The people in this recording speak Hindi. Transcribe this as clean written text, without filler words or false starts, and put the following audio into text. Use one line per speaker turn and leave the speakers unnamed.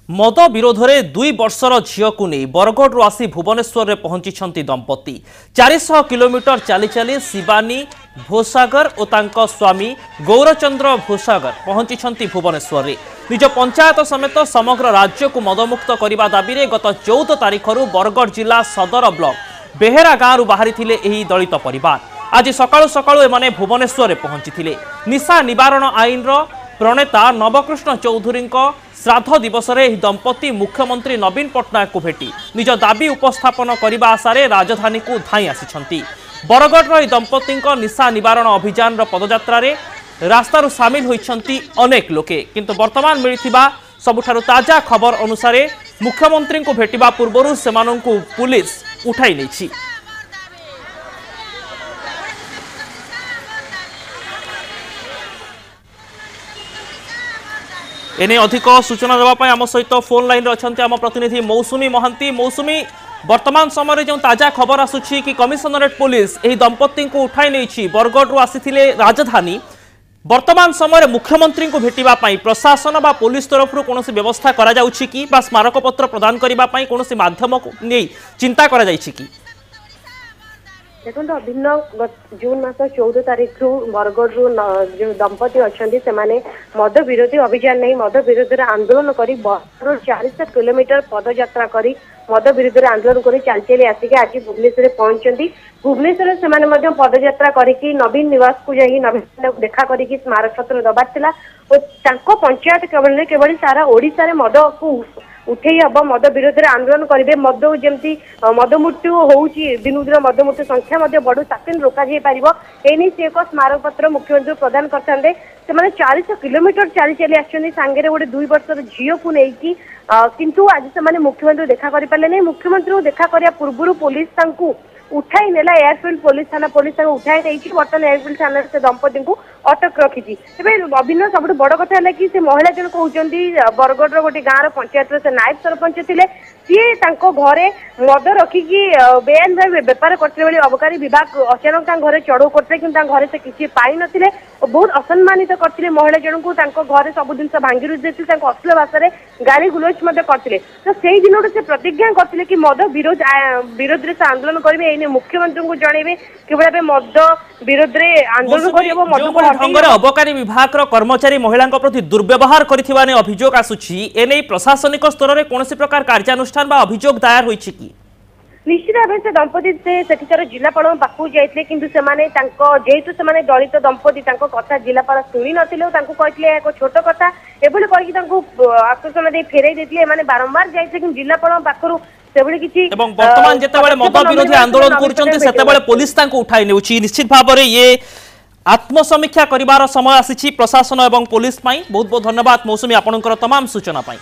मद विरोध में 2 वर्षर झील को नहीं बरगढ़ आसी भुवनेश्वर में पहुंची दंपति 400 किलोमीटर चली चली शिवानी भोसागर और स्वामी गौरचंद्र भोसागर पहुंची भुवनेश्वर में निज पंचायत समेत समग्र राज्य को मदमुक्त करने दाबी में गत 14 तारिख बरगढ़ जिला सदर ब्लॉक बेहेरा गांव बाहरी दलित परिवार आज सकाळु सकाळु एमाने भुवनेश्वर में पहुंची निशा निवारण आईन प्रणेता नवकृष्ण चौधुरी श्राद्ध दिवस में दंपति मुख्यमंत्री नवीन पट्टनायक को भेटी निज दाबी उपस्थापन करने आशारे राजधानी को धाई आसी बरगढ़ दंपति निशा निवारण अभियान पदयात्रा रास्तार सामिल होती अनेक लोके किंतु वर्तमान मिलता सबुठारु ताजा खबर अनुसार मुख्यमंत्री को भेटिबा पूर्व से पुलिस उठाई नहीं। एने अधिक सूचना देवाई आम सहित फोन लाइन अच्छा आम प्रतिनिधि मौसुमी महांती। मौसुमी वर्तमान समय जो ताजा खबर आसुची कि कमिशनरेट पुलिस यह दंपति को उठाई नहीं बरगढ़ आसी राजधानी वर्तमान समय मुख्यमंत्री को भेटापी प्रशासन बा पुलिस तरफ कौन व्यवस्था करा जाउछि कि बा स्मारक पत्र प्रदान करने कौन माध्यम नहीं चिंता करा जाइछि कि
देखो अभिन्न जून मास 14 तारिख रु बरगढ़ जो दंपति अच्छा से मद विरोधी अभियान नहीं मद विरोध आंदोलन कर 400 किलोमीटर पदयात्रा कर मद विरोध आंदोलन कर चल चली आसिक आज भुवनेश्वर पहुंचती भुवनेश्वर से पदयात्रा करके नवीन निवास को जाई नवीन देखा करके स्मारक पत्र दबार और पंचायत केवल सारा ओडिशा रे मद को उठे हम मद विरोध में आंदोलन करेंगे मद जमी मद मृत्यु होउची दिन दिन मद मृत्यु संख्या बढ़ू ताकि रोक जाए से एक स्मारक पत्र मुख्यमंत्री प्रदान करते से 400 किलोमीटर चली चली आगे गोटे 2 वर्षर झील को लेकिन किंतु आज से मुख्यमंत्री देखा कर पारे नहीं मुख्यमंत्री देखा करने पूर्व पुलिस उठाई नेला एयरफील्ड पुलिस थाना पुलिस उठाई नहीं बर्तमान एयरफील्ड थाना से दंपति को अटक रखी अभिन्न सब बड़ कथा है कि से महिला जन कहते बरगढ़ गोटे गाँव पंचायत से नायब सरपंच थे सी घरे मद रखिकी बेआईन भाव बेपार करते अबकारी विभाग अचानक घरे चढ़ऊ करते कि घरे से किसी पाई नथिले बहुत असम्मानित करते महिला जन को घरे सब जिन भांगी रुझे अश्लील भाषा में गाली गुलज करते तो से दिन से प्रतिज्ञा करते कि मद विरोध से आंदोलन करेंगे मुख्यमंत्री को जनइबे केवल मद विरोध में आंदोलन
अबकारी विभाग कर्मचारी महिला प्रति दुर्व्यवहार कर अभियोग आसुची एने प्रशासनिक स्तर में कौन प्रकार कार्यानुष्ठान बा अभियोग दायर होइछि कि
निश्चित भाव से दंपति से जिलापाल पाखु जाते कि जेहेतु से दलित दंपति कथा जिलापाल शुणी नथिले एक छोट कथा एभली कहीकि आश्वासन दे फेरई देते बारंबार जाते कि जिलापाल पाखु
वर्तमान जितेबाला मद विरोधी आंदोलन कर पुलिस उठाई नेउछि निश्चित भाव में ये आत्मसमीक्षा करिवार समय आसी प्रशासन और पुलिस बहुत बहुत धन्यवाद मौसुमी आपनकर तमाम सूचना पाई।